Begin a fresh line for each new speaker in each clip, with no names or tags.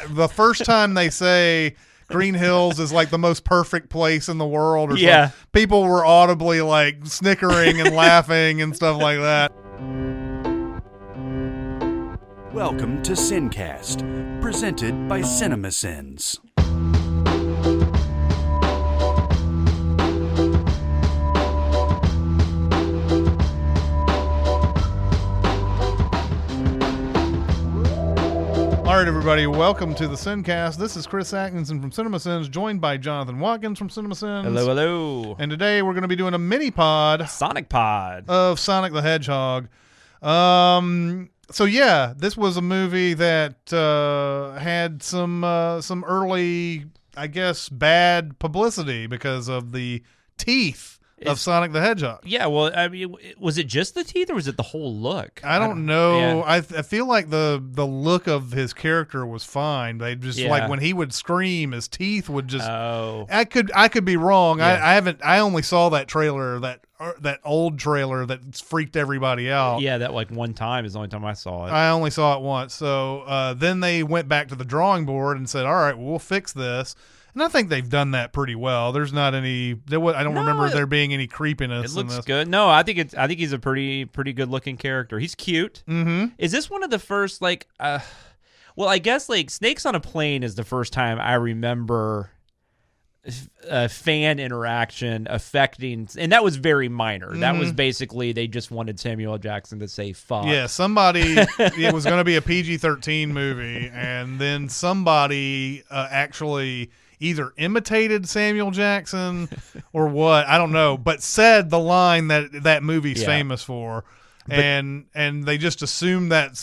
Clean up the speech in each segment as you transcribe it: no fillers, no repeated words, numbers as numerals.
the first time they say Green Hills is like the most perfect place in the world or something, people were audibly like snickering and laughing and stuff like that.
Welcome to SinCast, presented by Cinemasins.
All right, everybody, welcome to the SinCast. This is Chris Atkinson from Cinemasins, joined by Jonathan Watkins from Cinemasins.
Hello, hello.
And today we're going to be doing a mini-pod.
Sonic Pod.
Of Sonic the Hedgehog. So yeah, this was a movie that had some early, I guess, bad publicity because of the teeth of Sonic the Hedgehog.
Yeah, well, I mean, was it just the teeth or was it the whole look?
I don't know.
Yeah.
I feel like the look of his character was fine. They just like when he would scream, his teeth would just.
Oh.
I could be wrong.
Yeah.
I only saw that trailer, that old trailer that freaked everybody out.
Yeah, that like one time is the only time I saw it.
I only saw it once. So then they went back to the drawing board and said, all right, well, we'll fix this. And I think they've done that pretty well. There's not any. I don't remember there being any creepiness.
It looks
in this.
good. No, I think he's a pretty good looking character. He's cute.
Mm-hmm.
Is this one of the first like? Well, I guess like Snakes on a Plane is the first time I remember fan interaction affecting, and that was very minor. That was basically they just wanted Samuel L. Jackson to say fuck.
Yeah, it was going to be a PG-13 movie, and then somebody actually either imitated Samuel Jackson or what, I don't know, but said the line that movie's famous for. And they just assumed that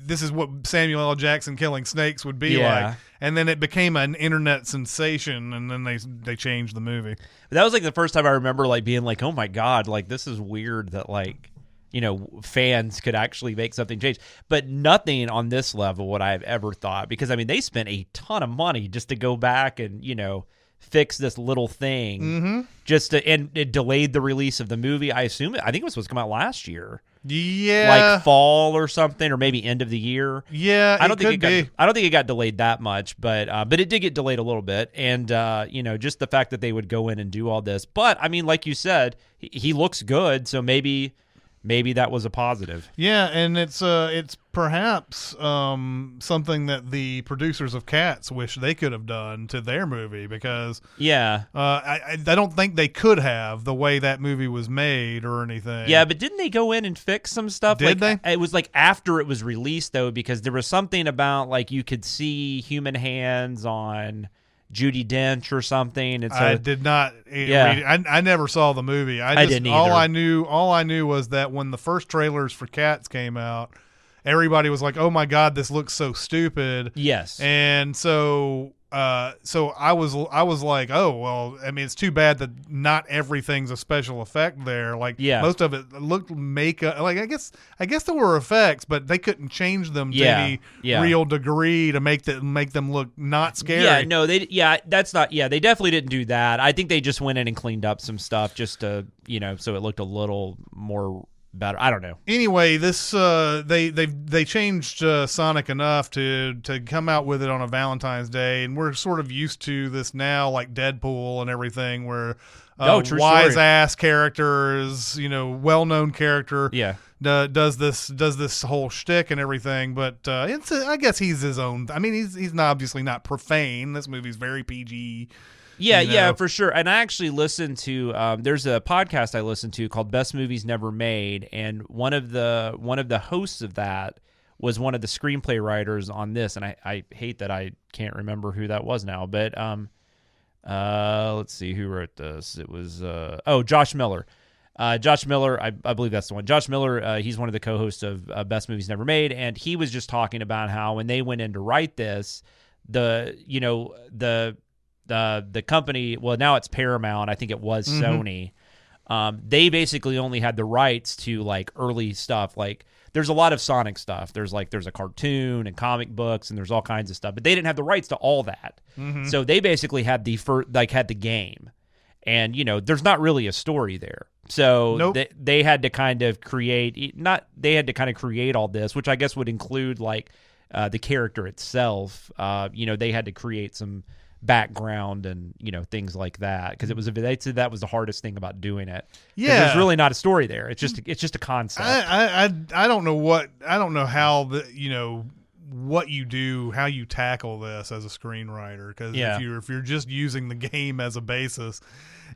this is what Samuel L. Jackson killing snakes would be like. And then it became an internet sensation, and then they changed the movie.
But that was like the first time I remember like being like, oh my God, like this is weird that like, you know, fans could actually make something change. But nothing on this level would I have ever thought, because I mean they spent a ton of money just to go back and, you know, fix this little thing and it delayed the release of the movie. I think it was supposed to come out last year.
Yeah,
like fall or something, or maybe end of the year.
Yeah,
I don't think it got delayed that much, but it did get delayed a little bit. And you know, just the fact that they would go in and do all this. But I mean, like you said, he looks good, so maybe that was a positive.
Yeah, and it's perhaps something that the producers of Cats wish they could have done to their movie, because I don't think they could have, the way that movie was made or anything.
Yeah, but didn't they go in and fix some stuff?
Did they?
It was like after it was released though, because there was something about like you could see human hands on Judi Dench or something. And so,
I did not. I never saw the movie.
I didn't either.
All I knew was that when the first trailers for Cats came out, everybody was like, "Oh my God, this looks so stupid."
Yes.
And so I was like, "Oh well." I mean, it's too bad that not everything's a special effect there. Like most of it looked makeup. Like I guess there were effects, but they couldn't change them to any real degree to make them look not scary.
Yeah, no, they definitely didn't do that. I think they just went in and cleaned up some stuff just to, you know, so it looked a little more better. I don't know.
Anyway, this they changed Sonic enough to come out with it on a Valentine's Day, and we're sort of used to this now, like Deadpool and everything, where wise ass characters, you know, well known character, does this whole shtick and everything. But I guess he's his own. I mean, he's obviously not profane. This movie's very PG.
Yeah,
you know?
yeah, for sure. And I actually listened to there's a podcast I listened to called Best Movies Never Made, and one of the hosts of that was one of the screenplay writers on this, and I hate that I can't remember who that was now, but let's see who wrote this. It was Josh Miller. Josh Miller, I believe that's the one. Josh Miller, he's one of the co-hosts of Best Movies Never Made, and he was just talking about how when they went in to write this, the company, well, now it's Paramount, I think it was Sony, they basically only had the rights to like early stuff. Like there's a lot of Sonic stuff. There's a cartoon and comic books and there's all kinds of stuff, but they didn't have the rights to all that. So they basically had had the game, and you know, there's not really a story there. So they had to kind of create all this, which I guess would include like the character itself, they had to create some background and things like that, because they said that was the hardest thing about doing it. There's really not a story there. It's just a concept.
I don't know how what you do, how you tackle this as a screenwriter, because if you're just using the game as a basis,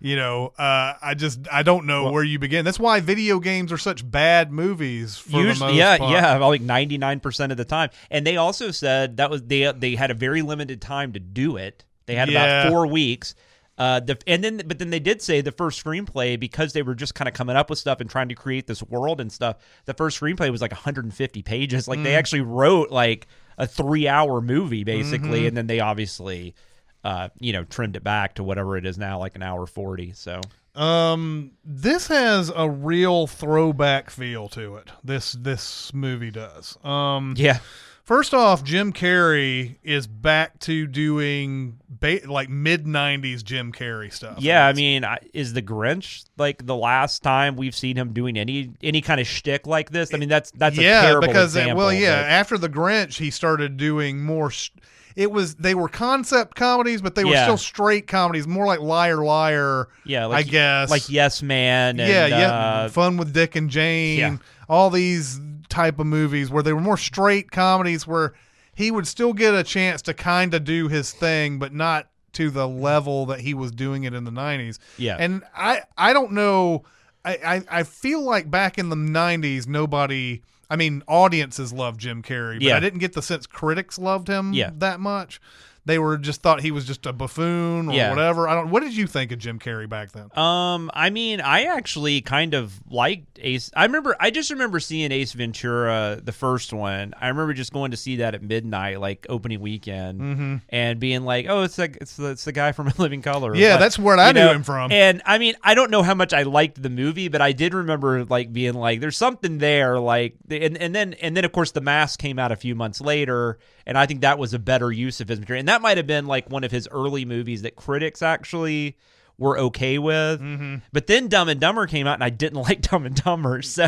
I don't know where you begin. That's why video games are such bad movies for the most part.
Like 99% of the time. And they also said that was they had a very limited time to do it. They had about 4 weeks. But then they did say the first screenplay, because they were just kind of coming up with stuff and trying to create this world and stuff, the first screenplay was like 150 pages. Like they actually wrote like a 3-hour movie basically, and then they obviously trimmed it back to whatever it is now, like an hour 40. So
this has a real throwback feel to it. This movie does. First off, Jim Carrey is back to doing like mid-90s Jim Carrey stuff.
Yeah, I mean, is The Grinch like the last time we've seen him doing any kind of shtick like this? I mean, that's a terrible example.
After The Grinch, he started doing more. They were concept comedies, but they were still straight comedies, more like Liar Liar.
Yeah,
I guess
like Yes Man. And,
Fun with Dick and Jane. All these type of movies where they were more straight comedies, where he would still get a chance to kind of do his thing, but not to the level that he was doing it in the 90s.
Yeah.
And I don't know. I feel like back in the 90s, audiences loved Jim Carrey, but I didn't get the sense critics loved him that much. They were just thought he was just a buffoon or whatever. What did you think of Jim Carrey back then?
I mean, I actually kind of liked Ace. I just remember seeing Ace Ventura, the first one. I remember just going to see that at midnight, like opening weekend, and being like, "Oh, it's the guy from A Living Color."
Yeah, that's where I knew him from.
And I mean, I don't know how much I liked the movie, but I did remember like being like, "There's something there." Like, and then of course The Mask came out a few months later, and I think that was a better use of his material. And that might have been like one of his early movies that critics actually were okay with. But then Dumb and Dumber came out, and I didn't like Dumb and Dumber. So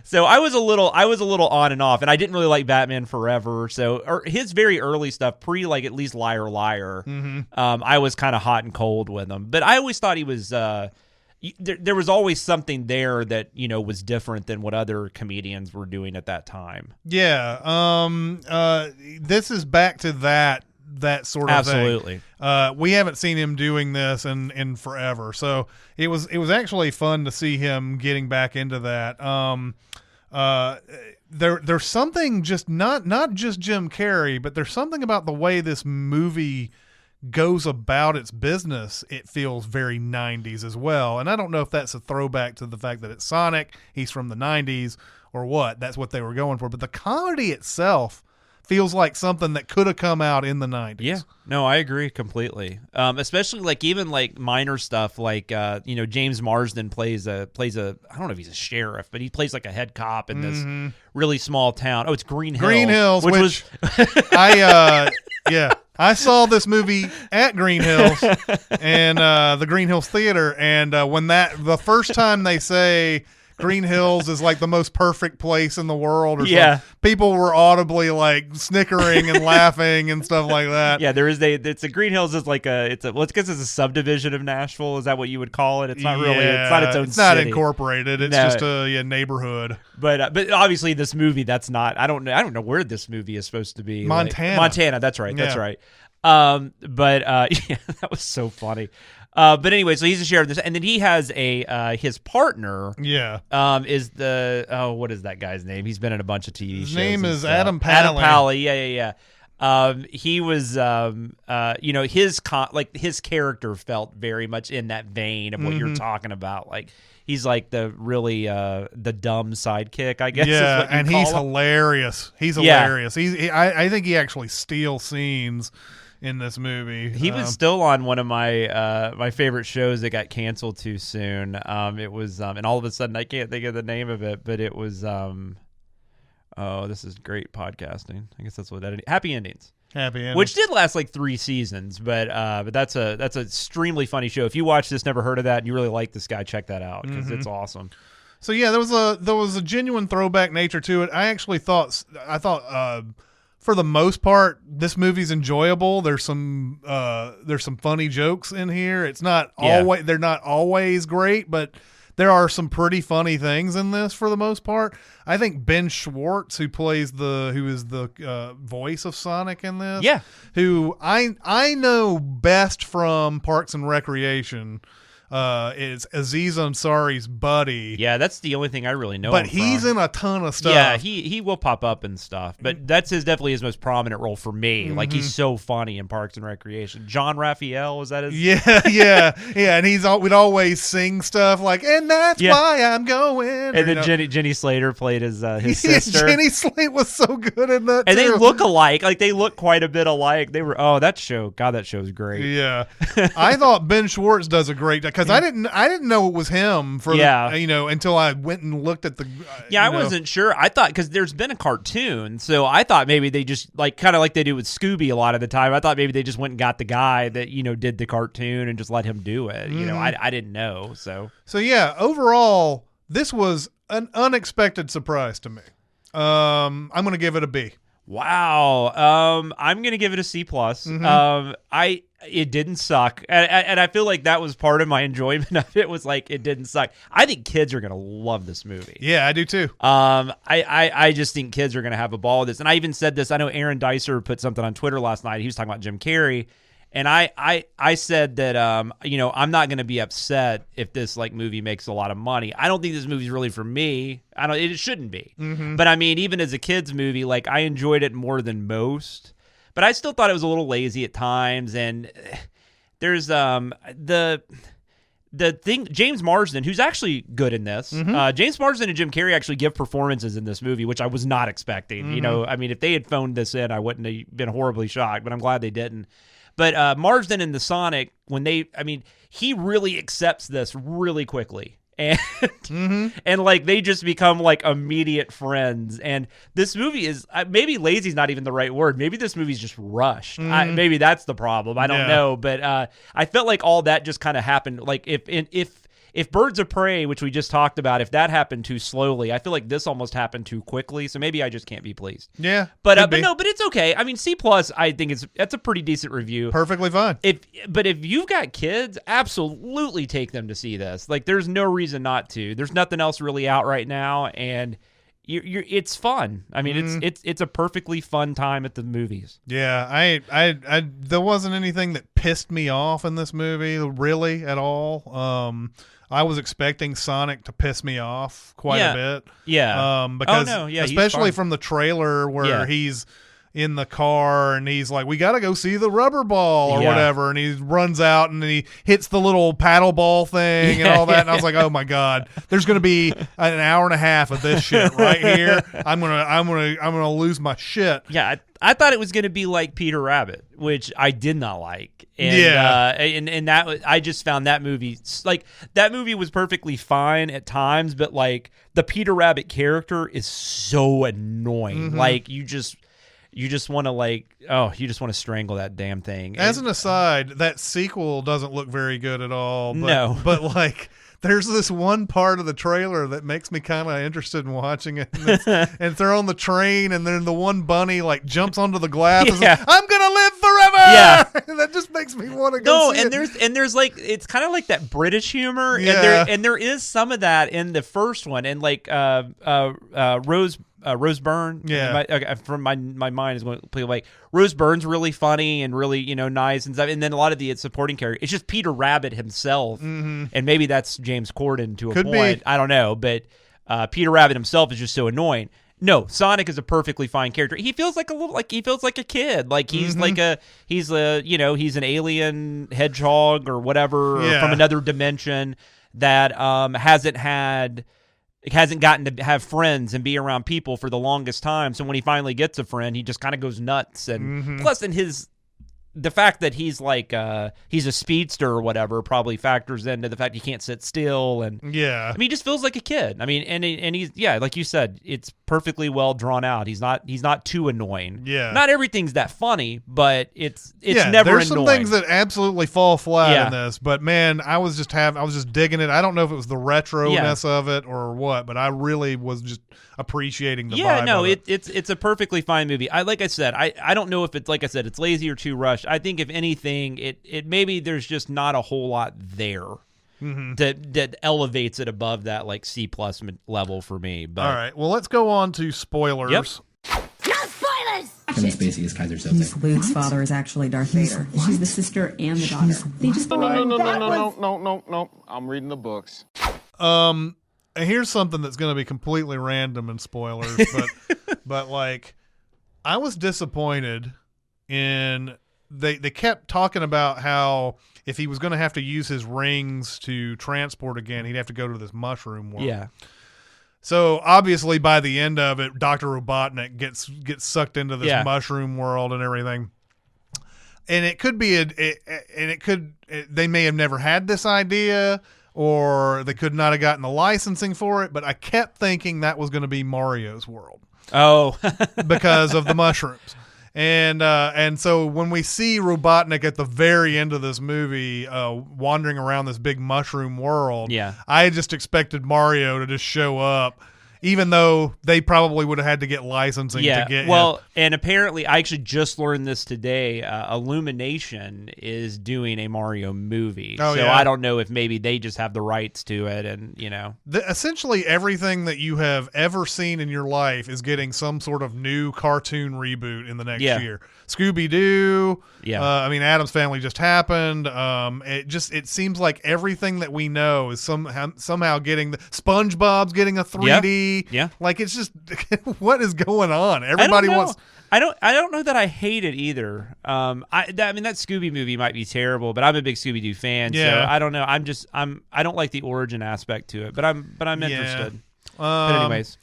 so I was a little on and off, and I didn't really like Batman Forever. So or his very early stuff, like at least Liar Liar, I was kind of hot and cold with him. But I always thought he was. There was always something there that was different than what other comedians were doing at that time.
Yeah. This is back to that sort of
Absolutely.
thing. We haven't seen him doing this in forever, so it was actually fun to see him getting back into that. There's something just not just Jim Carrey, but there's something about the way this movie goes about its business. It feels very 90s as well, and I don't know if that's a throwback to the fact that it's Sonic, he's from the 90s, or what. That's what they were going for, but the comedy itself feels like something that could have come out in the 90s.
Yeah, no, I agree completely. Especially like even like minor stuff like James Marsden plays a I don't know if he's a sheriff, but he plays like a head cop in this really small town. Oh, it's Green Hills.
Which was I saw this movie at Green Hills and the Green Hills Theater, and when the first time they say Green Hills is like the most perfect place in the world, or something, people were audibly like snickering and laughing and stuff like that.
Yeah, it's a Green Hills is like it's a subdivision of Nashville. Is that what you would call it? It's not really. It's not its own.
It's not
city.
Incorporated. It's just a neighborhood.
But obviously this movie, that's not. I don't know where this movie is supposed to be.
Montana.
Montana. That's right. That's right. That was so funny. But anyway, so he's a sheriff, and then he has his partner.
Yeah.
Is the what is that guy's name? He's been in a bunch of TV shows.
His name is Adam Pally.
Adam Pally. Yeah. He was his character felt very much in that vein of what you're talking about. Like he's like the really the dumb sidekick, I guess.
Yeah,
is what you
and
call
he's
him.
hilarious. He's hilarious. I think he actually steals scenes in this movie.
He was still on one of my my favorite shows that got canceled too soon. It was and all of a sudden I can't think of the name of it, but it was this is great podcasting. I guess that's what that is. Happy Endings.
Happy Endings.
Which did last like 3 seasons, but that's an extremely funny show. If you watch this, never heard of that, and you really like this guy, check that out because it's awesome.
So yeah, there was a genuine throwback nature to it. I thought for the most part this movie's enjoyable. There's some funny jokes in here. It's not always they're not always great, but there are some pretty funny things in this for the most part. I think Ben Schwartz, who is the voice of Sonic in this, who I know best from Parks and Recreation, is Aziz Ansari's buddy.
Yeah, that's the only thing I really know.
But
him
he's
from.
in a ton of stuff.
Yeah, he will pop up and stuff. But that's definitely his most prominent role for me. Like, he's so funny in Parks and Recreation. John Raphael, is that his?
Yeah. And we'd always sing stuff like, and that's why I'm going.
And then Jenny Slater played his sister.
Jenny Slater was so good in that.
And
too.
they look alike. Like, they look quite a bit alike. They were. Oh, that show's great.
Yeah, I thought Ben Schwartz does a great job because I didn't know it was him until I went and looked at the.
I wasn't sure. I thought because there's been a cartoon, so I thought maybe they just kind of like they do with Scooby a lot of the time. I thought maybe they just went and got the guy that did the cartoon and just let him do it. I didn't know. So
yeah, overall, this was an unexpected surprise to me. I'm going to give it a B.
Wow. I'm going to give it a C+. It didn't suck. And I feel like that was part of my enjoyment of it, was like, it didn't suck. I think kids are going to love this movie.
Yeah, I do too.
I just think kids are going to have a ball with this. And I even said this, I know Aaron Dicer put something on Twitter last night. He was talking about Jim Carrey. And I said that, I'm not going to be upset if this movie makes a lot of money. I don't think this movie's really for me. It shouldn't be. But I mean, even as a kid's movie, I enjoyed it more than most. But I still thought it was a little lazy at times. And there's the thing, James Marsden, who's actually good in this. James Marsden and Jim Carrey actually give performances in this movie, which I was not expecting. If they had phoned this in, I wouldn't have been horribly shocked. But I'm glad they didn't. But Marsden and the Sonic, he really accepts this really quickly. And and they just become immediate friends. And this movie is maybe lazy is not even the right word. Maybe this movie's just rushed. Maybe that's the problem. I don't know. But I felt like all that just kind of happened. If Birds of Prey, which we just talked about, if that happened too slowly, I feel like this almost happened too quickly. So maybe I just can't be pleased.
Yeah,
but it's okay. I mean, C+, I think that's a pretty decent review.
Perfectly fine.
But if you've got kids, absolutely take them to see this. There's no reason not to. There's nothing else really out right now, and it's fun. I mean, it's a perfectly fun time at the movies.
Yeah, I there wasn't anything that pissed me off in this movie really at all. I was expecting Sonic to piss me off quite a bit.
Yeah.
Because especially from the trailer where he's in the car and he's like, we got to go see the rubber ball or whatever. And he runs out and he hits the little paddle ball thing and all that. And I was like, oh my God, there's going to be an hour and a half of this shit right here. I'm going to lose my shit.
Yeah. I thought it was going to be like Peter Rabbit, which I did not like. And, and that I just found that movie that movie was perfectly fine at times, but the Peter Rabbit character is so annoying. You just want to strangle that damn thing.
As an aside, that sequel doesn't look very good at all.
But
there's this one part of the trailer that makes me kind of interested in watching it. And they're on the train, and then the one bunny jumps onto the glass. And says, I'm gonna live forever. Yeah, that just makes me want to go. See
there's it's kind of like that British humor.
Yeah.
and there is some of that in the first one, and Rose Byrne. From my mind is going to play Rose Byrne's really funny and really nice and stuff. And then a lot of the supporting characters, it's just Peter Rabbit himself, and maybe that's James Corden to a point. I don't know, but Peter Rabbit himself is just so annoying. No, Sonic is a perfectly fine character. He feels like he feels like a kid. He's he's an alien hedgehog or whatever from another dimension that hasn't gotten to have friends and be around people for the longest time. So when he finally gets a friend, he just kind of goes nuts. And plus, the fact that he's he's a speedster or whatever probably factors into the fact he can't sit still. And he just feels like a kid. I mean, and he's like you said, it's perfectly well drawn out. He's not too annoying.
Yeah.
Not everything's that funny, but it's
yeah,
never
there's
annoying.
some things that absolutely fall flat
Yeah.
in this, but man, I was just digging it. I don't know if it was the retroness of it or what, but I really was just appreciating the vibe of it.
It's a perfectly fine movie. Like I said, I don't know if it's, like I said, it's lazy or too rushed. I think if anything, it maybe there's just not a whole lot there. That elevates it above that like C+ level for me. But
all right, well, let's go on to spoilers.
Yep.
No spoilers!
Kevin Spacey is Kaiser Soze.
Luke's father is actually Darth Vader. She's the sister and the daughter. They just
No. I'm reading the books.
Here's something that's going to be completely random and spoilers, but like, I was disappointed in they kept talking about how if he was going to have to use his rings to transport again, he'd have to go to this mushroom world.
yeah.
So obviously, by the end of it, Dr. Robotnik gets sucked into this mushroom world and everything. And it could be they may have never had this idea, or they could not have gotten the licensing for it. But I kept thinking that was going to be Mario's world
Oh.
because of the mushrooms. And so when we see Robotnik at the very end of this movie wandering around this big mushroom world, I just expected Mario to just show up, even though they probably would have had to get licensing to get him.
And apparently, I actually just learned this today. Illumination is doing a Mario movie.
Oh,
so
yeah?
I don't know if maybe they just have the rights to it, and
Essentially everything that you have ever seen in your life is getting some sort of new cartoon reboot in the next year. Scooby-Doo. I mean, Addams Family just happened. It seems like everything that we know is somehow getting SpongeBob's getting a 3D.
Yeah.
Like, it's just what is going on? Everybody wants.
I don't know that I hate it either. I mean, that Scooby movie might be terrible, but I'm a big Scooby-Doo fan, so I don't know. I don't like the origin aspect to it, but I'm interested. But anyways,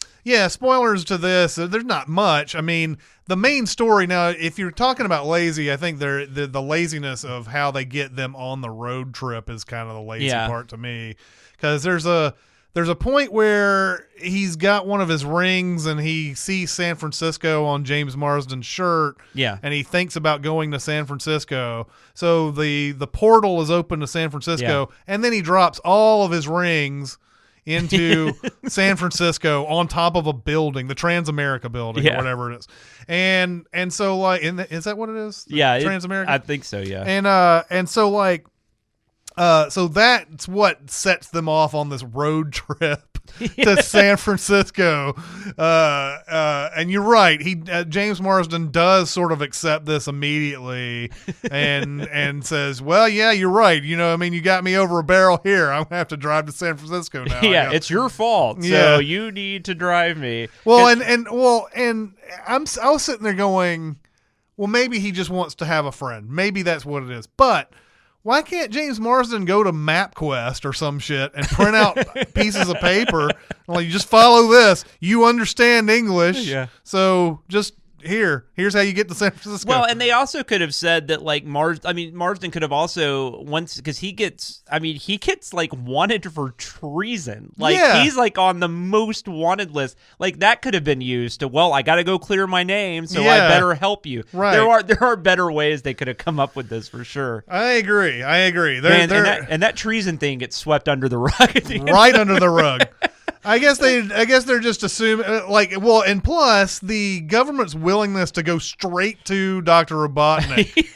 spoilers to this. There's not much. I mean, the main story now, if you're talking about lazy, I think the laziness of how they get them on the road trip is kind of the lazy part to me, because there's a point where he's got one of his rings and he sees San Francisco on James Marsden's shirt.
Yeah.
And he thinks about going to San Francisco. So the portal is open to San Francisco, and then he drops all of his rings into San Francisco on top of a building, the Transamerica building or whatever it is. And so like, is that what it is? Transamerica?
I think so, yeah.
And so like, so that's what sets them off on this road trip to San Francisco. And you're right. James Marsden does sort of accept this immediately and says, well, yeah, you're right. I mean, you got me over a barrel here. I'm going to have to drive to San Francisco now.
It's your fault. So you need to drive me.
Well, and I was sitting there going, well, maybe he just wants to have a friend. Maybe that's what it is. But why can't James Marsden go to MapQuest or some shit and print out pieces of paper? Like, you just follow this. You understand English.
Yeah.
So just here's how you get to San Francisco.
Well, and they also could have said that, like, Marsden could have also because he gets like wanted for treason. Like, he's like on the most wanted list. Like, that could have been used to, well, I got to go clear my name, so I better help you.
Right.
There are better ways they could have come up with this for sure.
I agree.
And that treason thing gets swept under the rug.
Right under the rug. I guess they're just assuming, and plus the government's willingness to go straight to Dr. Robotnik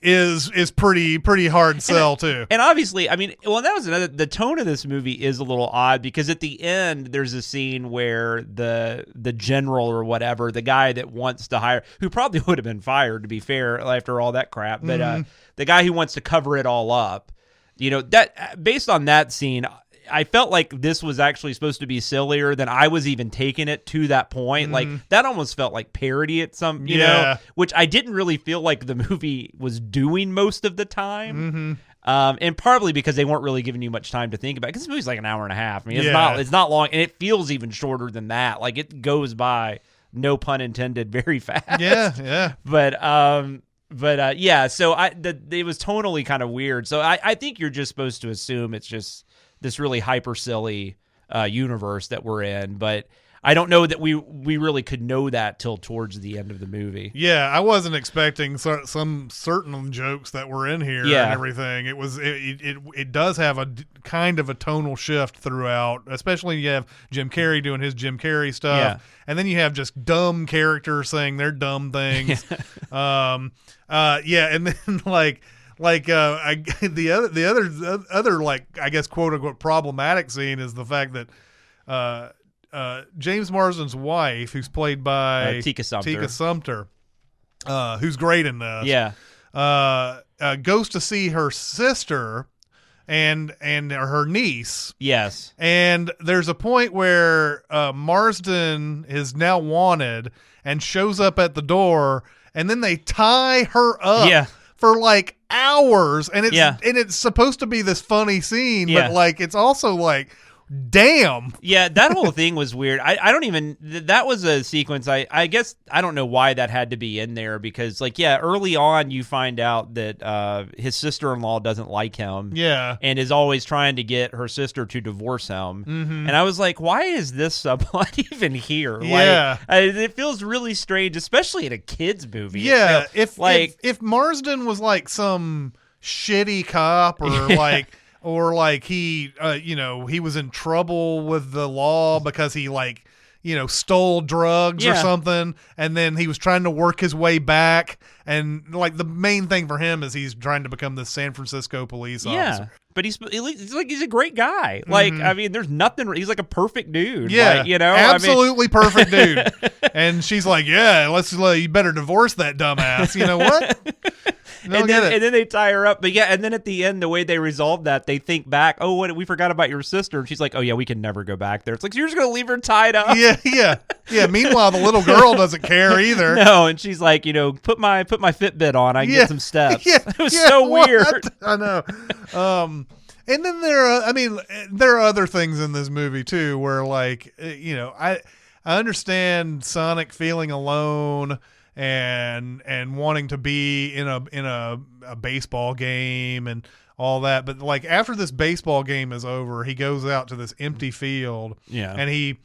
is pretty hard sell too.
And obviously, I mean, well, that was the tone of this movie is a little odd, because at the end there's a scene where the general or whatever, the guy that wants to hire, who probably would have been fired, to be fair, after all that crap, but the guy who wants to cover it all up, that based on that scene, I felt like this was actually supposed to be sillier than I was even taking it to that point. Like, that almost felt like parody at some, which I didn't really feel like the movie was doing most of the time. And partly because they weren't really giving you much time to think about it, because this movie's like an hour and a half. I mean, it's not long, and it feels even shorter than that. Like, it goes by, no pun intended, very fast.
Yeah.
But so it was tonally kind of weird. So I think you're just supposed to assume it's just this really hyper silly universe that we're in. But I don't know that we really could know that till towards the end of the movie.
Yeah, I wasn't expecting some certain jokes that were in here and everything. It does have a kind of a tonal shift throughout, especially you have Jim Carrey doing his Jim Carrey stuff, and then you have just dumb characters saying their dumb things. And then the other like I guess quote unquote problematic scene is the fact that James Marsden's wife, who's played by
Tika
Sumpter, who's great in this, goes to see her sister and her niece.
Yes.
And there's a point where Marsden is now wanted and shows up at the door, and then they tie her up for like hours, and it's supposed to be this funny scene, but like it's also like, damn.
Yeah, that whole thing was weird. I don't even, that was a sequence. I guess I don't know why that had to be in there because like, early on you find out that his sister-in-law doesn't like him.
Yeah.
And is always trying to get her sister to divorce him.
Mm-hmm.
And I was like, why is this subplot even here?
Yeah.
Like, it feels really strange, especially in a kid's movie.
Yeah. If Marsden was like some shitty cop or like he was in trouble with the law because he stole drugs or something, and then he was trying to work his way back, and like the main thing for him is he's trying to become the San Francisco police officer.
Yeah, but he's a great guy. Like, I mean, there's nothing. He's like a perfect dude.
Yeah,
like,
absolutely perfect dude. And she's like, you better divorce that dumbass. You know what?
And then they tie her up. But and then at the end, the way they resolve that, they think back, oh, what, we forgot about your sister. And she's like, oh, yeah, we can never go back there. It's like, so you're just going to leave her tied up?
Yeah. Meanwhile, the little girl doesn't care either.
No, and she's like, put my Fitbit on. I can get some steps. It was so weird.
I know. And then there are other things in this movie, too, where, like, I understand Sonic feeling alone and wanting to be in a baseball game and all that, but like after this baseball game is over, he goes out to this empty field, and he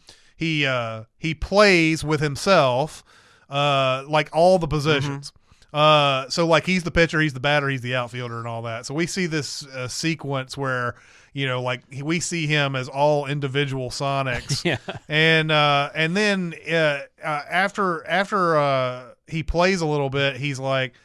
plays with himself, like all the positions. So like he's the pitcher, he's the batter, he's the outfielder, and all that. So we see this sequence where like we see him as all individual Sonics, and then after he plays a little bit, he's like,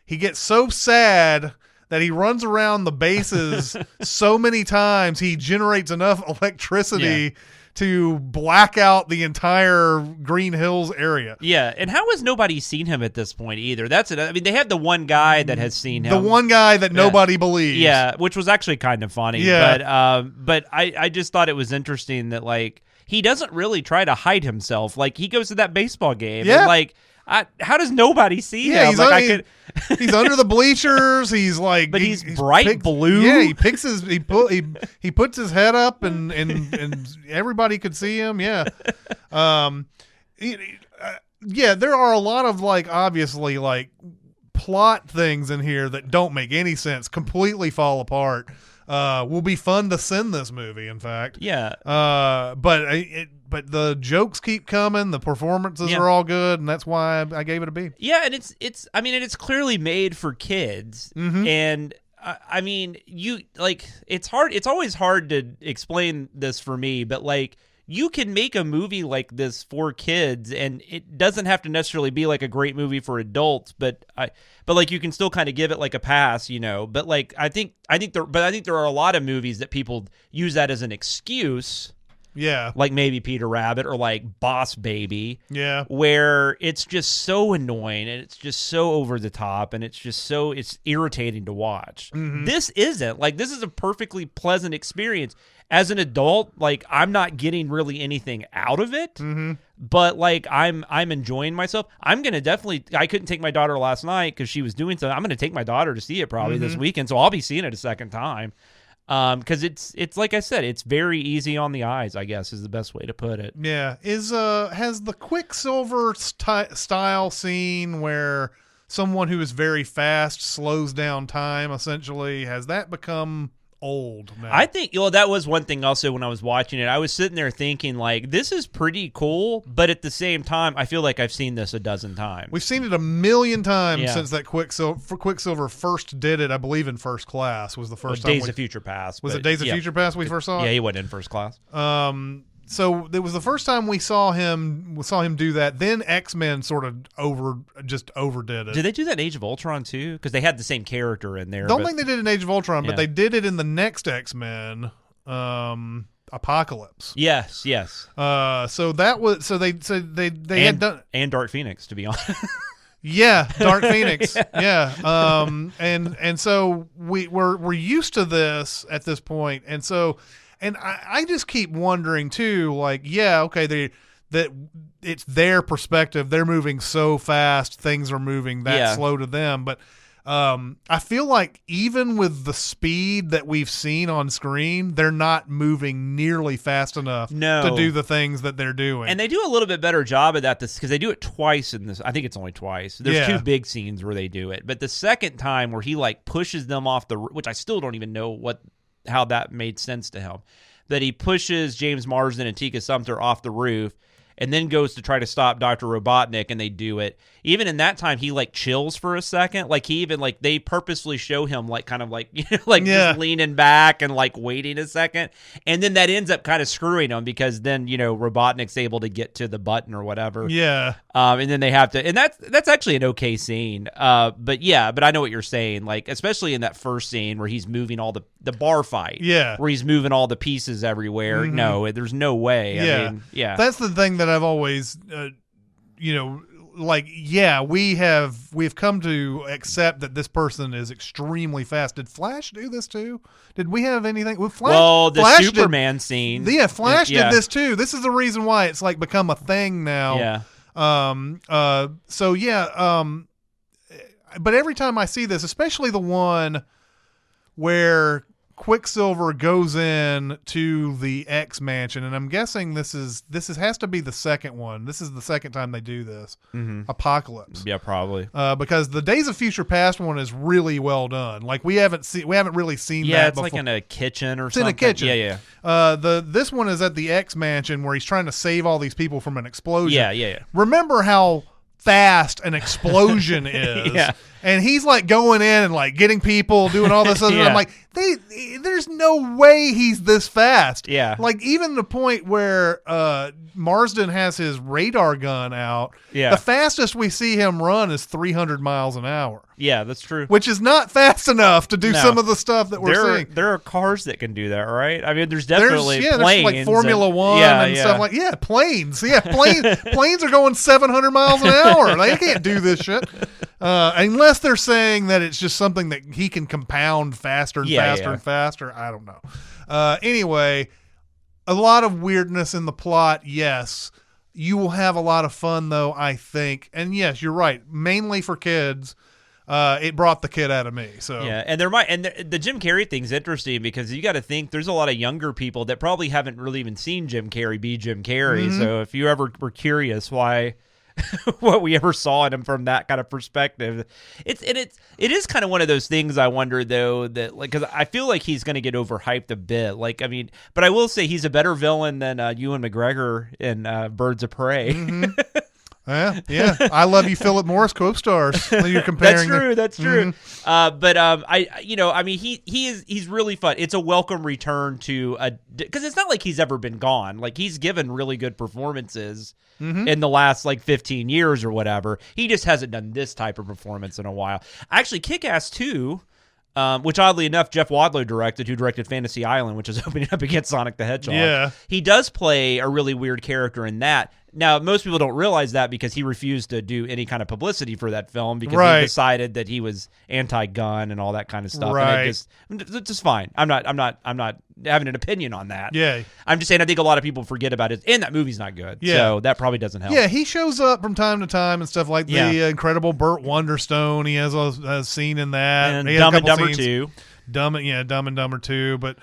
he gets so sad that he runs around the bases so many times he generates enough electricity to black out the entire Green Hills area.
Yeah, and how has nobody seen him at this point either? That's it. I mean, they have the one guy that has seen him.
The one guy that nobody believes.
Yeah, which was actually kind of funny. Yeah. But I just thought it was interesting that, like, he doesn't really try to hide himself. Like, he goes to that baseball game and, like, how does nobody see him?
He's under the bleachers. He's like,
but he's bright blue.
Yeah, he puts his head up, and everybody could see him. Yeah, there are a lot of like obviously like plot things in here that don't make any sense. Completely fall apart. Will be fun to send this movie. In fact, but the jokes keep coming. The performances are all good, and that's why I gave it a B.
Yeah, and it's clearly made for kids, and I mean, it's hard. It's always hard to explain this for me, but like, you can make a movie like this for kids, and it doesn't have to necessarily be like a great movie for adults, but like you can still kind of give it like a pass, But like, I think there are a lot of movies that people use that as an excuse.
Yeah.
Like maybe Peter Rabbit or like Boss Baby.
Yeah.
Where it's just so annoying and it's just so over the top and it's irritating to watch. Mm-hmm. This isn't. Like, this is a perfectly pleasant experience. As an adult, like, I'm not getting really anything out of it, but like I'm enjoying myself. I'm going to definitely, I couldn't take my daughter last night because she was doing something. I'm going to take my daughter to see it probably this weekend. So I'll be seeing it a second time. Because it's like I said, it's very easy on the eyes, I guess, is the best way to put it.
Yeah. Has the Quicksilver style scene where someone who is very fast slows down time, essentially, has that become old now.
I think that was one thing also when I was watching it. I was sitting there thinking like, this is pretty cool, but at the same time, I feel like I've seen this a dozen times.
We've seen it a million times since that Quicksilver first did it. I believe in First Class was the first time.
Days of Future Past.
Was it Days of Future Past we first saw it?
Yeah, he went in First Class.
So it was the first time we saw him do that. Then X-Men sort of overdid it.
Did they do that in Age of Ultron too? Because they had the same character in there.
Don't think they did it in Age of Ultron, but they did it in the next X-Men, Apocalypse.
Yes.
So that was they had done,
and Dark Phoenix, to be honest.
Yeah, Dark Phoenix. Yeah. And so we're used to this at this point, and so. And I just keep wondering too, like, that it's their perspective. They're moving so fast, things are moving that slow to them. But I feel like even with the speed that we've seen on screen, they're not moving nearly fast enough to do the things that they're doing.
And they do a little bit better job of that because they do it twice in this. I think it's only twice. There's two big scenes where they do it, but the second time where he like pushes them off which I still don't even know how that made sense to him, that he pushes James Marsden and Tika Sumpter off the roof and then goes to try to stop Dr. Robotnik, and they do it. Even in that time, he like chills for a second. Like he even like they purposely show him like kind of like just leaning back and like waiting a second, and then that ends up kind of screwing him because then Robotnik's able to get to the button or whatever.
Yeah.
And then they have to, and that's actually an okay scene. But I know what you're saying. Like especially in that first scene where he's moving all the bar fight.
Yeah.
Where he's moving all the pieces everywhere.
Mm-hmm.
No, there's no way.
Yeah.
I mean,
that's the thing that I've always, we've come to accept that this person is extremely fast. Did Flash do this too? Did we have anything? Well,
the
Flash
Superman scene.
Yeah, Flash did this too. This is the reason why it's like become a thing now.
Yeah.
But every time I see this, especially the one where Quicksilver goes in to the X mansion, and I'm guessing this has to be the second one. This is the second time they do this.
Mm-hmm.
Apocalypse.
Yeah, probably.
Because the Days of Future Past one is really well done. Like we haven't really seen that.
Yeah, it's
before.
like in a kitchen or
it's
something.
in a kitchen.
Yeah.
This one is at the X mansion where he's trying to save all these people from an explosion.
Yeah.
Remember how fast an explosion is.
Yeah.
And he's like going in and like getting people, doing all this other.
Yeah.
I'm like, there's no way he's this fast.
Yeah.
Like even the point where Marsden has his radar gun out.
Yeah.
The fastest we see him run is 300 miles an hour.
Yeah, that's true.
Which is not fast enough to do some of the stuff that we're seeing.
There are cars that can do that, right? I mean, there's definitely planes.
There's like Formula One and stuff like planes. Yeah, planes are going 700 miles an hour. They can't do this shit. Unless they're saying that it's just something that he can compound faster and faster and faster. I don't know. Anyway, a lot of weirdness in the plot, yes. You will have a lot of fun, though, I think. And yes, you're right. Mainly for kids. It brought the kid out of me. So
yeah, and the Jim Carrey thing's interesting because you got to think there's a lot of younger people that probably haven't really even seen Jim Carrey be Jim Carrey. Mm-hmm. So if you ever were curious why what we ever saw in him from that kind of perspective, it is kind of one of those things. I wonder though that like because I feel like he's going to get overhyped a bit. Like I mean, but I will say he's a better villain than Ewan McGregor in Birds of Prey.
Mm-hmm. Yeah. I Love You, Philip Morris co-stars. You're comparing.
That's true.
Mm-hmm.
He's really fun. It's a welcome return to because it's not like he's ever been gone. Like he's given really good performances in the last like 15 years or whatever. He just hasn't done this type of performance in a while. Actually, Kick-Ass 2. Which oddly enough, Jeff Wadlow directed, who directed Fantasy Island, which is opening up against Sonic the Hedgehog.
Yeah.
He does play a really weird character in that. Now, most people don't realize that because he refused to do any kind of publicity for that film because he decided that he was anti-gun and all that kind of stuff.
Right.
And it's just fine. I'm not having an opinion on that.
Yeah.
I'm just saying I think a lot of people forget about it, and that movie's not good.
Yeah.
So that probably doesn't help.
Yeah, he shows up from time to time and stuff like the incredible Burt Wonderstone. He has a scene in that.
And
he
Dumb and Dumber 2.
Dumb and Dumber 2. But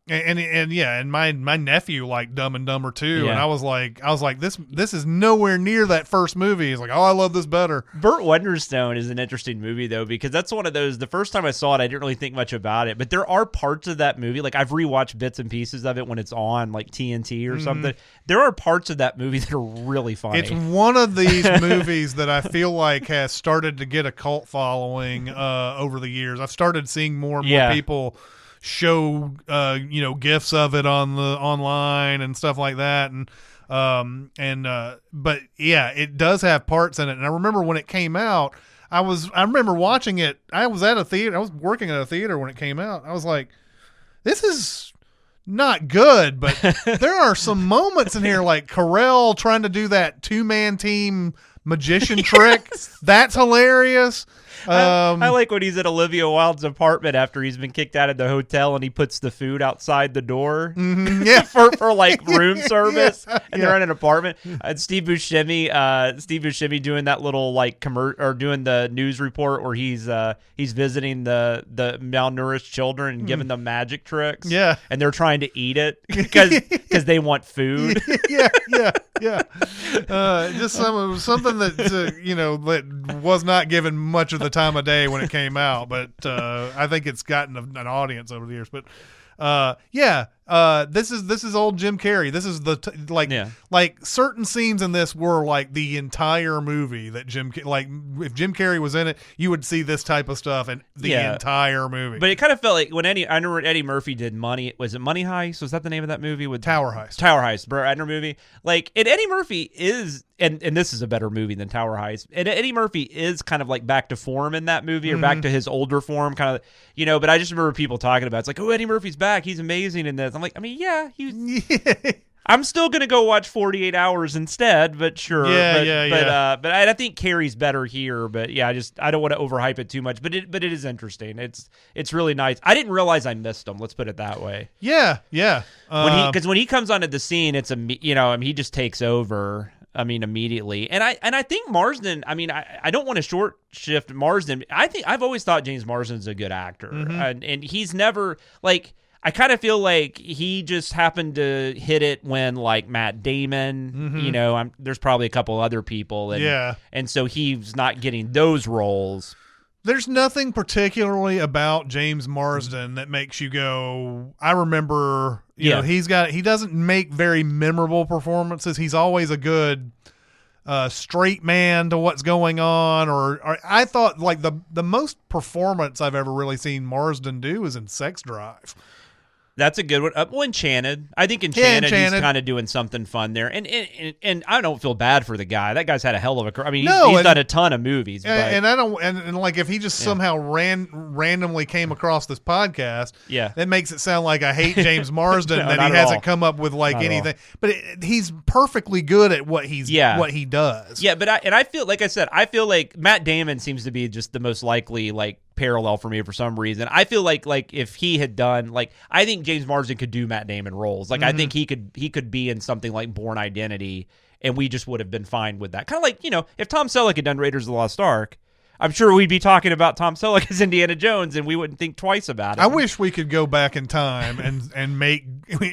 And my nephew liked Dumb and Dumber too,
Yeah.
and I was like, this is nowhere near that first movie. He's like, oh, I love this better.
Burt Wonderstone is an interesting movie though, because that's one of those. The first time I saw it, I didn't really think much about it, but there are parts of that movie, like I've rewatched bits and pieces of it when it's on like TNT or something. There are parts of that movie that are really funny.
It's one of these movies that I feel like has started to get a cult following over the years. I've started seeing more and more people show gifs of it on the online and stuff like that, but yeah, it does have parts in it. And I remember when it came out, I remember watching it. I was at a theater. I was working at a theater when it came out. I was like, this is not good, but there are some moments in here like Carrell trying to do that 2-man team magician trick. That's hilarious.
I like when he's at Olivia Wilde's apartment after he's been kicked out of the hotel and he puts the food outside the door for like room service, and they're in an apartment. And Steve Buscemi doing that little like doing the news report where he's visiting the malnourished children and giving them magic tricks.
Yeah,
and they're trying to eat it because they want food.
Yeah. Just something that that was not given much of the time of day when it came out, but I think it's gotten an audience over the years. But this is old Jim Carrey. This is like certain scenes in this were like the entire movie that if Jim Carrey was in it, you would see this type of stuff in the entire movie.
But it kind of felt like when I remember Eddie Murphy did was it Money Heist? Was that the name of that movie with
Tower Heist?
Tower Heist, Brett Ratner movie. Like, and Eddie Murphy is, and this is a better movie than Tower Heist. And Eddie Murphy is kind of like back to form in that movie, or back to his older form, kind of, But I just remember people talking about it's like, oh, Eddie Murphy's back, he's amazing in this. I'm like, I mean, yeah. I'm still gonna go watch 48 Hours instead, but sure. But I think Carrey's better here. But yeah, I don't want to overhype it too much. But it is interesting. It's really nice. I didn't realize I missed him. Let's put it that way.
Yeah.
When he comes onto the scene, it's he just takes over. I mean, immediately. And I think Marsden, I mean, I don't want to short shift Marsden. I've always thought James Marsden's a good actor, and he's never like. I kind of feel like he just happened to hit it when, like, Matt Damon, there's probably a couple other people. And so he's not getting those roles.
There's nothing particularly about James Marsden that makes you go, I remember, he doesn't make very memorable performances. He's always a good straight man to what's going on. Or I thought, like, the most performance I've ever really seen Marsden do is in Sex Drive.
That's a good one. Enchanted. I think Enchanted. He's kind of doing something fun there. And I don't feel bad for the guy. That guy's had a hell of a career. I mean, he's done a ton of movies.
And I don't. And like, if he just somehow randomly came across this podcast, that makes it sound like I hate James Marsden that he hasn't come up with like anything. But he's perfectly good at what he does.
Yeah, but I feel like I feel like Matt Damon seems to be just the most likely parallel for me for some reason. I feel like if he had done I think James Marsden could do Matt Damon roles. I think he could be in something like Bourne Identity, and we just would have been fine with that. Kind of like, if Tom Selleck had done Raiders of the Lost Ark, I'm sure we'd be talking about Tom Selleck as Indiana Jones, and we wouldn't think twice about it.
I wish we could go back in time and make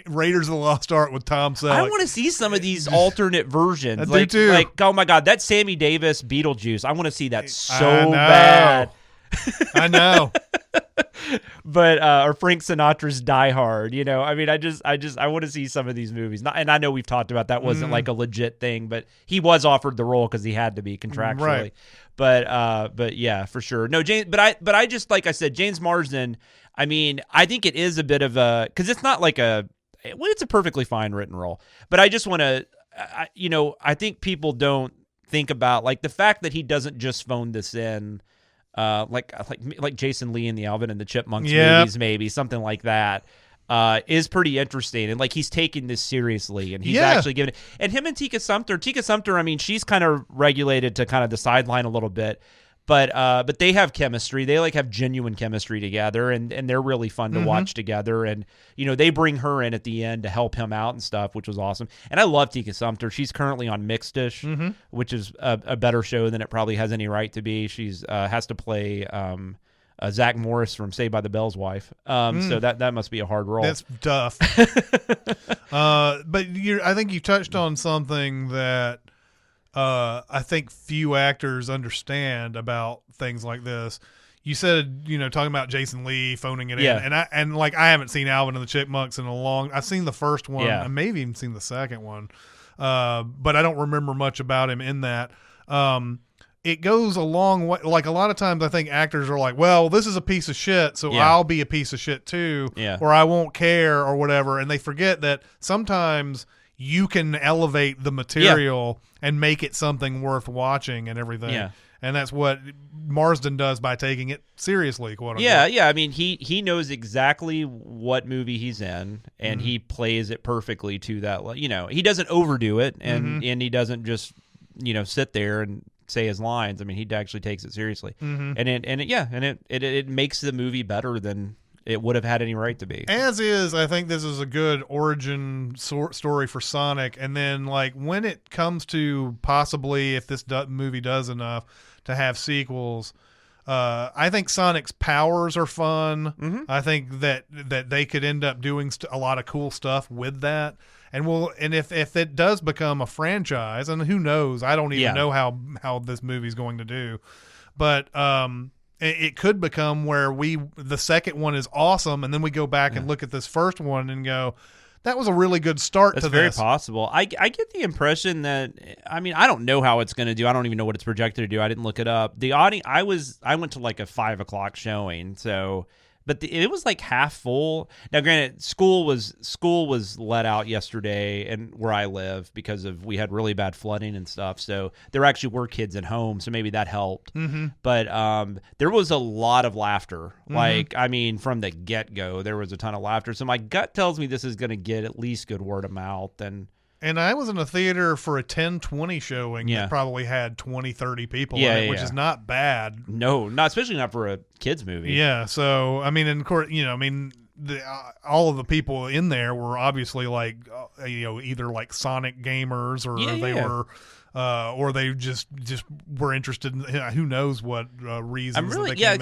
Raiders of the Lost Ark with Tom Selleck.
I want to see some of these alternate versions.
I do too.
Like, oh my God, that Sammy Davis Beetlejuice. I want to see that so bad.
I know.
But or Frank Sinatra's Die Hard, I mean, I want to see some of these movies. And I know we've talked about that wasn't like a legit thing, but he was offered the role because he had to be contractually.
Right.
But yeah, for sure. No, James. But I just, like I said, James Marsden. I mean, I think it is a bit of a, because it's not like it's a perfectly fine written role. But I just want to, I think people don't think about the fact that he doesn't just phone this in. Like Jason Lee in the Alvin and the Chipmunks movies, maybe something like that, is pretty interesting. And he's taking this seriously, and he's actually giving it. And him and Tika Sumpter, I mean, she's kind of regulated to kind of the sideline a little bit, but they have chemistry. They have genuine chemistry together, and they're really fun to watch together. And they bring her in at the end to help him out and stuff, which was awesome. And I love Tika Sumpter. She's currently on Mixed-ish, which is a better show than it probably has any right to be. She's has to play Zach Morris from Saved by the Bell's wife. So that must be a hard role.
That's tough. But I think you touched on something that I think few actors understand about things like this. You said, talking about Jason Lee phoning it in, and I haven't seen Alvin and the Chipmunks in a long. I've seen the first one, and maybe even seen the second one, but I don't remember much about him in that. It goes a long way. Like a lot of times, I think actors are like, "Well, this is a piece of shit, so I'll be a piece of shit too, or I won't care, or whatever," and they forget that sometimes you can elevate the material and make it something worth watching and everything. Yeah. And that's what Marsden does by taking it seriously, quote unquote.
Yeah. I mean, he knows exactly what movie he's in, and he plays it perfectly to that. He doesn't overdo it, and he doesn't just sit there and say his lines. I mean, he actually takes it seriously, and it makes the movie better than it would have had any right to be.
As is, I think this is a good origin story for Sonic. And then, when it comes to possibly, if this movie does enough to have sequels, I think Sonic's powers are fun. I think that they could end up doing a lot of cool stuff with that. And if it does become a franchise, and who knows, I don't even know how this movie's going to do, but it could become where the second one is awesome, and then we go back and look at this first one and go, that was a really good start to this.
That's very possible. I get the impression that, I mean, I don't know how it's going to do. I don't even know what it's projected to do. I didn't look it up. The audience, I went to a 5 o'clock showing, so. But it was half full. Now, granted, school was let out yesterday, and where I live, because we had really bad flooding and stuff. So there actually were kids at home, so maybe that helped. But there was a lot of laughter. From the get-go, there was a ton of laughter. So my gut tells me this is going to get at least good word of mouth.
And I was in a theater for a 10-20 showing that probably had 20, 30 people in it, which is not bad.
No, especially not for a kids movie.
Yeah, so, I mean, and of course, all of the people in there were obviously either Sonic gamers, or or they just were interested in who knows what reasons.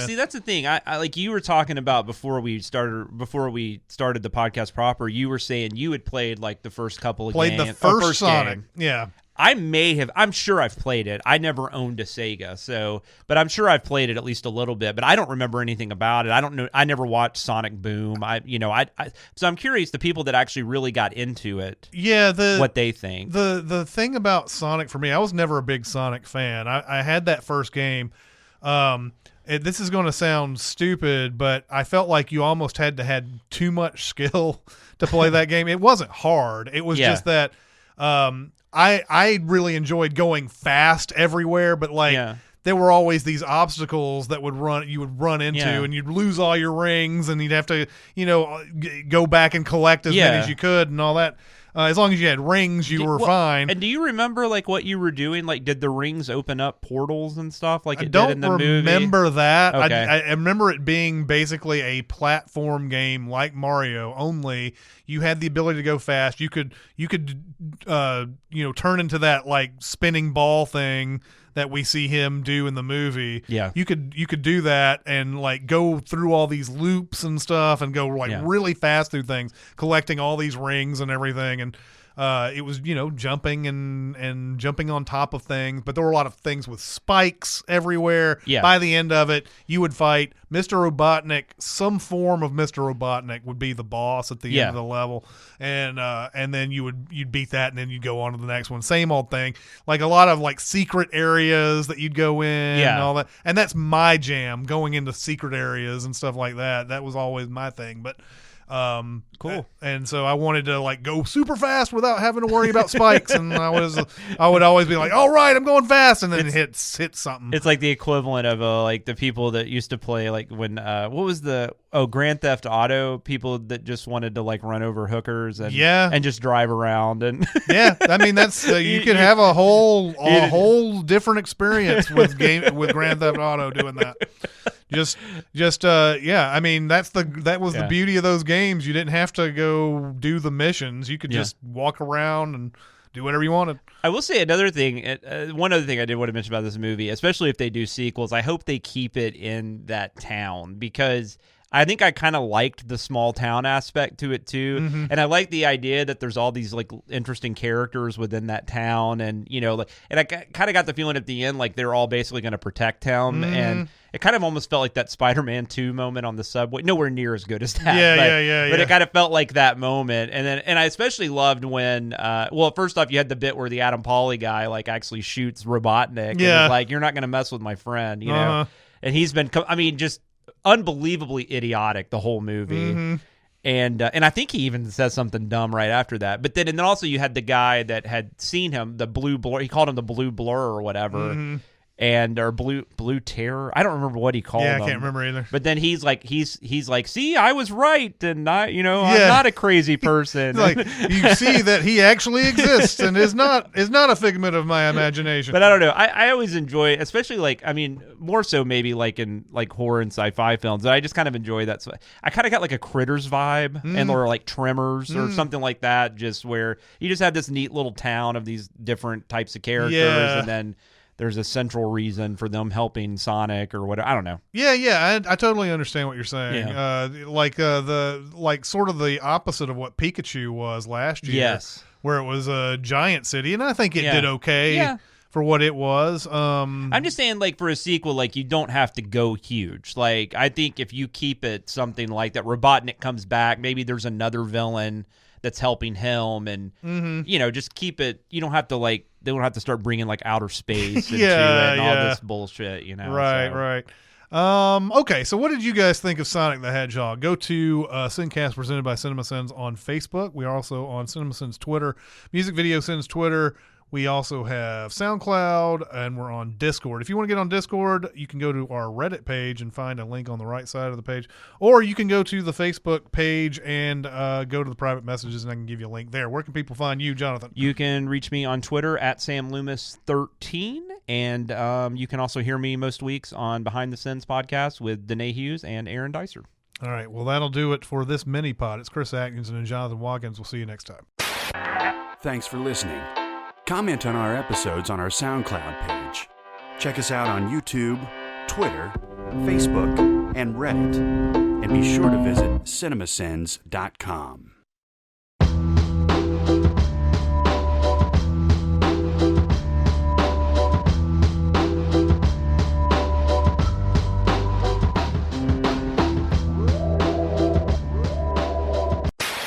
See, that's the thing. I like you were talking about before we started the podcast proper. You were saying you had played the first couple of games.
Played the first Sonic.
Game.
Yeah.
I'm sure I've played it. I never owned a Sega, but I'm sure I've played it at least a little bit, but I don't remember anything about it. I don't know. I never watched Sonic Boom. So I'm curious, the people that actually really got into it, what they think.
The thing about Sonic for me, I was never a big Sonic fan. I had that first game. This is going to sound stupid, but I felt like you almost had to have too much skill to play that game. It wasn't hard. It was just that, I really enjoyed going fast everywhere, but there were always these obstacles that you would run into, and you'd lose all your rings, and you'd have to, go back and collect as many as you could and all that. As long as you had rings, you were fine.
And do you remember what you were doing? Did the rings open up portals and stuff
I don't remember that.
Okay.
I remember it being basically a platform game like Mario, only you had the ability to go fast. You could turn into that spinning ball thing that we see him do in the movie.
Yeah.
You could do that and go through all these loops and stuff and go really fast through things, collecting all these rings and everything. And it was, jumping and jumping on top of things, but there were a lot of things with spikes everywhere.
Yeah.
By the end of it, you would fight Mr. Robotnik. Some form of Mr. Robotnik would be the boss at the end of the level, and then you'd beat that, and then you'd go on to the next one. Same old thing. A lot of secret areas that you'd go in, and all that. And that's my jam, going into secret areas and stuff like that. That was always my thing, but.
Cool.
And so I wanted to go super fast without having to worry about spikes, and I would always be all right, I'm going fast, and then hit something.
It's the equivalent of the people that used to play when what was the Grand Theft Auto, people that just wanted to like run over hookers and just drive around and
I mean that's you could have a whole different experience with Grand Theft Auto doing that. I mean that was the beauty of those games. You didn't have to go do the missions. You could just walk around and do whatever you wanted.
I will say another thing. One other thing I did want to mention about this movie, especially if they do sequels, I hope they keep it in that town, because I think I kind of liked the small town aspect to it too, and I like the idea that there's all these like interesting characters within that town, and and I kind of got the feeling at the end like they're all basically going to protect him, and it kind of almost felt like that Spider-Man 2 moment on the subway. Nowhere near as good as that, but it kind of felt like that moment, and I especially loved when, first off, you had the bit where the Adam Pauly guy like actually shoots Robotnik, and is like, "You're not going to mess with my friend," you know, and he's been, just unbelievably idiotic the whole movie, and I think he even says something dumb right after that. But then also you had the guy that had seen him, the blue blur. He called him the blue blur or whatever, or blue terror. I don't remember what he called him.
Yeah, I can't remember either.
But then he's like, see, I was right, and I'm not a crazy person.
Like, you see that he actually exists and is not a figment of my imagination.
But I don't know. I always enjoy, especially more so maybe like in like horror and sci-fi films. I just kind of enjoy that. So I kind of got like a Critters vibe, or like Tremors or something like that. Just where you just have this neat little town of these different types of characters, and then there's a central reason for them helping Sonic or whatever. I don't know.
Yeah, I totally understand what you're saying.
Yeah.
Sort of the opposite of what Pikachu was last year.
Yes.
Where it was a giant city, and I think it did okay for what it was.
I'm just saying, like, for a sequel, like, you don't have to go huge. Like, I think if you keep it something like that, Robotnik comes back, maybe there's another villain that's helping him, and just keep it. You don't have to they don't have to start bringing like outer space into it and all this bullshit,
Right. Okay, so what did you guys think of Sonic the Hedgehog? Go to SinCast presented by Cinemasins on Facebook. We are also on Cinemasins Twitter, Music Video Sins Twitter. We also have SoundCloud, and we're on Discord. If you want to get on Discord, you can go to our Reddit page and find a link on the right side of the page. Or you can go to the Facebook page and go to the private messages, and I can give you a link there. Where can people find you, Jonathan?
You can reach me on Twitter at SamLoomis13, and you can also hear me most weeks on Behind the Sins podcast with Danae Hughes and Aaron Dicer.
All right, well, that'll do it for this mini-pod. It's Chris Atkinson and Jonathan Watkins. We'll see you next time.
Thanks for listening. Comment on our episodes on our SoundCloud page. Check us out on YouTube, Twitter, Facebook, and Reddit. And be sure to visit cinemasins.com.